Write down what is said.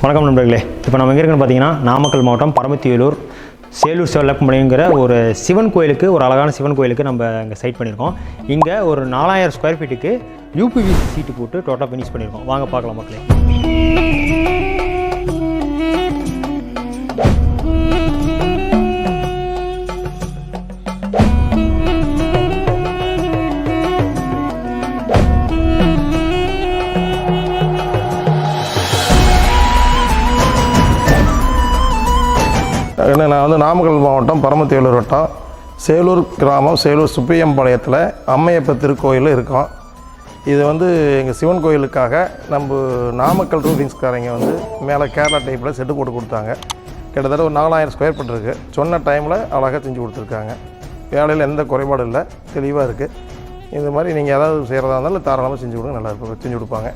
வணக்கம் நண்பர்களே. இப்போ நம்ம எங்கே இருக்குன்னு பார்த்தீங்கன்னா நாமக்கல் மாவட்டம் பரமத்திவேலூர் சேலூர் செல்லப்பமலைங்கிற ஒரு சிவன் கோயிலுக்கு, ஒரு அழகான சிவன் கோயிலுக்கு நம்ம இங்கே சைட் பண்ணியிருக்கோம். இங்கே ஒரு 4000 ஸ்கொயர் ஃபீட்டுக்கு யூபிவிசி சீட்டு போட்டு டோட்டலாக ஃபினிஷ் பண்ணியிருக்கோம். வாங்க பார்க்கலாம் மக்களே. நான் வந்து நாமக்கல் மாவட்டம் பரமத்திவேலூர் வட்டம் சேலூர் கிராமம் சேலூர் சுப்பியம்பாளையத்தில் அம்மையப்ப திருக்கோயில் இருக்கோம். இது வந்து எங்கள் சிவன் கோயிலுக்காக நம்ம நாமக்கல் ரூஃபிங்ஸ்காரங்க வந்து மேலே கேரளா டைப்பில் செட்டு போட்டு கொடுத்தாங்க. கிட்டத்தட்ட ஒரு 4000 ஸ்கொயர் ஃபீட் இருக்குது. சொன்ன டைமில் அழகாக செஞ்சு கொடுத்துருக்காங்க. வேலையில் எந்த குறைபாடும் இல்லை, தெளிவாக இருக்குது. இந்த மாதிரி நீங்கள் ஏதாவது செய்கிறதா இருந்தாலும் தாராளமாக செஞ்சு கொடுங்க, நல்லாயிருக்கும், செஞ்சு கொடுப்பாங்க.